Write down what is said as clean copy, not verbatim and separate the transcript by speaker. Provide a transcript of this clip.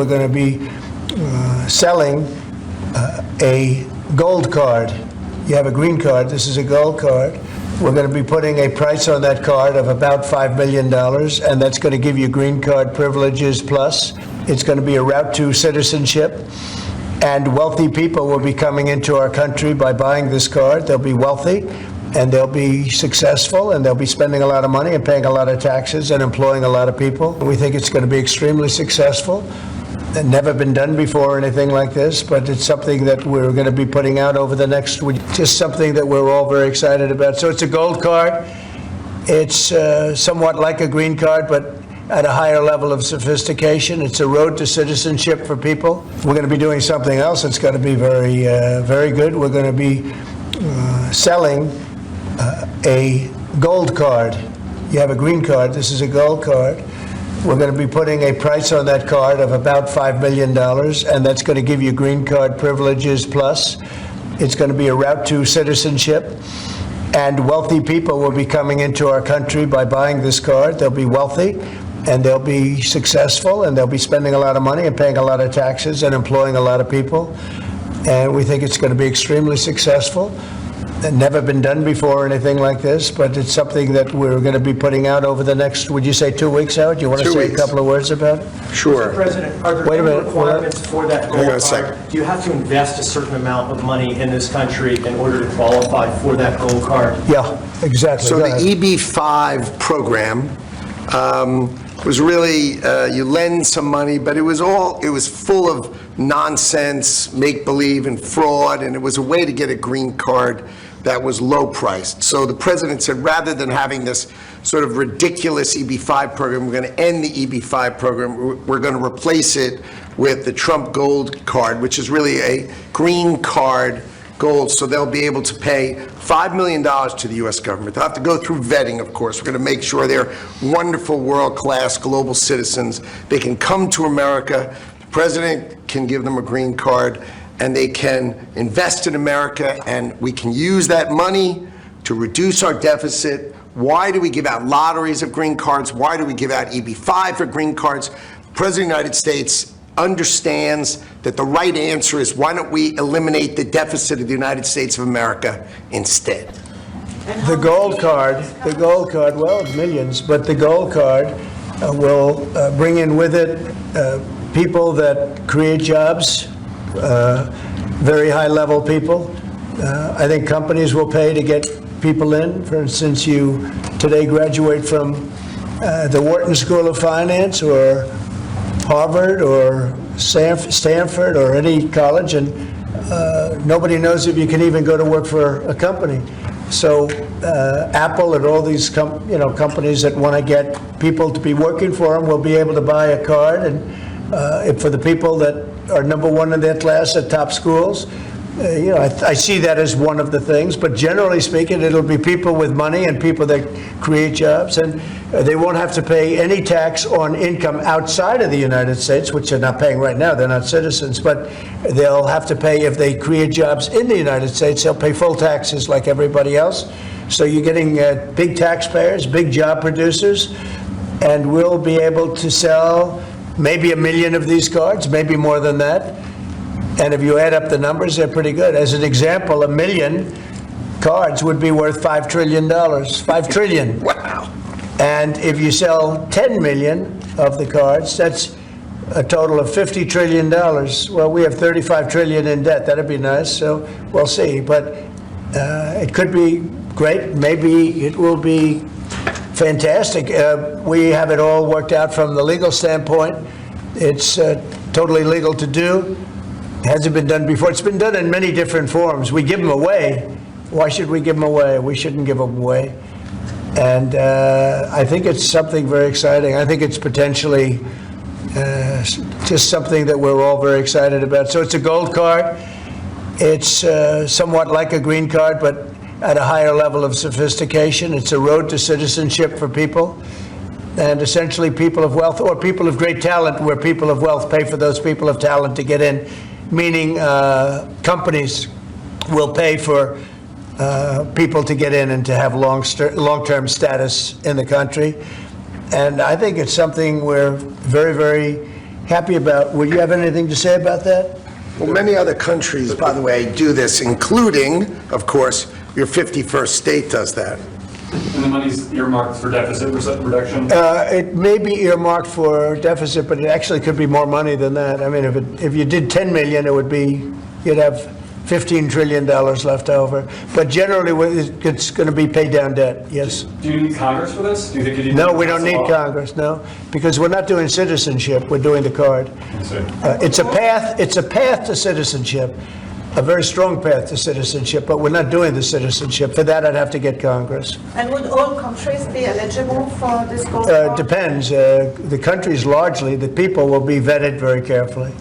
Speaker 1: we're going to be selling a gold card. You have a green card. This is a gold card. We're going to be putting a price on that card of about $5 million, and that's going to give you green card privileges plus. It's going to be a route to citizenship, and wealthy people will be coming into our country by buying this card. They'll be wealthy, and they'll be successful, and they'll be spending a lot of money and paying a lot of taxes and employing a lot of people. We think it's going to be extremely successful. Never been done before or anything like this, but it's something that we're going to be putting out over the next week. Just something that we're all very excited about. So it's a gold card. It's somewhat like a green card, but at a higher level of sophistication. It's a road to citizenship for people. We're going to be doing something else that's going to be very, very good. We're going to be selling a gold card. You have a green card. This is a gold card. We're going to be putting a price on that card of about $5 million, and that's going to give you green card privileges plus. It's going to be a route to citizenship, and wealthy people will be coming into our country by buying this card. They'll be wealthy, and they'll be successful, and they'll be spending a lot of money and paying a lot of taxes and employing a lot of people. And we think it's going to be extremely successful. Never been done before or anything like this, but it's something that we're going to be putting out over the next, would you say 2 weeks, Howard? Do you want to say a couple of words about it?
Speaker 2: Sure.
Speaker 3: Mr. President, are there any requirements for that gold card? Do you have to invest a certain amount of money in this country in order to qualify for that gold card?
Speaker 1: Yeah, exactly.
Speaker 2: So the EB-5 program was really, you lend some money, but it was full of nonsense, make-believe, and fraud, and it was a way to get a green card that was low-priced. So the president said, rather than having this sort of ridiculous EB-5 program, we're going to end the EB-5 program. We're going to replace it with the Trump Gold Card, which is really a green card gold. So they'll be able to pay $5 million to the U.S. government. They'll have to go through vetting, of course. We're going to make sure they're wonderful, world-class global citizens. They can come to America. The president can give them a green card, and they can invest in America, and we can use that money to reduce our deficit. Why do we give out lotteries of green cards? Why do we give out EB-5 for green cards? The President of the United States understands that the right answer is, why don't we eliminate the deficit of the United States of America instead?
Speaker 1: The gold card, well, millions, but the gold card will bring in with it people that create jobs, very high-level people. I think companies will pay to get people in. For instance, you today graduate from the Wharton School of Finance or Harvard or Stanford or any college, and nobody knows if you can even go to work for a company. So Apple and all these companies that want to get people to be working for them will be able to buy a card, and for the people that are number one in their class at top schools, I see that as one of the things, but generally speaking, it'll be people with money and people that create jobs, and they won't have to pay any tax on income outside of the United States, which they're not paying right now. They're not citizens, but they'll have to pay, if they create jobs in the United States, they'll pay full taxes like everybody else. So you're getting big taxpayers, big job producers, and we'll be able to sell maybe 1 million of these cards, maybe more than that. And if you add up the numbers, they're pretty good. As an example, 1 million cards would be worth $5 trillion. $5 trillion.
Speaker 2: Wow.
Speaker 1: And if you sell 10 million of the cards, that's a total of $50 trillion. Well, we have 35 trillion in debt. That'd be nice. So we'll see. But it could be great. Maybe it will be fantastic. We have it all worked out from the legal standpoint. It's totally legal to do. It hasn't been done before. It's been done in many different forms. We give them away. Why should we give them away? We shouldn't give them away. And I think it's something very exciting. I think it's potentially just something that we're all very excited about. So it's a gold card. It's somewhat like a green card, but at a higher level of sophistication. It's a road to citizenship for people. And essentially people of wealth or people of great talent, where people of wealth pay for those people of talent to get in, meaning companies will pay for people to get in and to have long-term status in the country. And I think it's something we're very, very happy about. Would you have anything to say about that?
Speaker 2: Well, many other countries, by the way, do this, including, of course, your 51st state does that.
Speaker 4: And the money's earmarked for deficit reduction?
Speaker 1: It may be earmarked for deficit, but it actually could be more money than that. I mean, if you did 10 million, it would be, you'd have $15 trillion left over. But generally, it's going to be paid down debt, yes.
Speaker 4: Do you need Congress for this? Do you think you need?
Speaker 1: No, we don't need Congress, no, because we're not doing citizenship, we're doing the card. It's a path to citizenship, a very strong path to citizenship, but we're not doing the citizenship. For that, I'd have to get Congress.
Speaker 5: And would all countries be eligible for this gold card?
Speaker 1: Depends. The countries largely, the people will be vetted very carefully.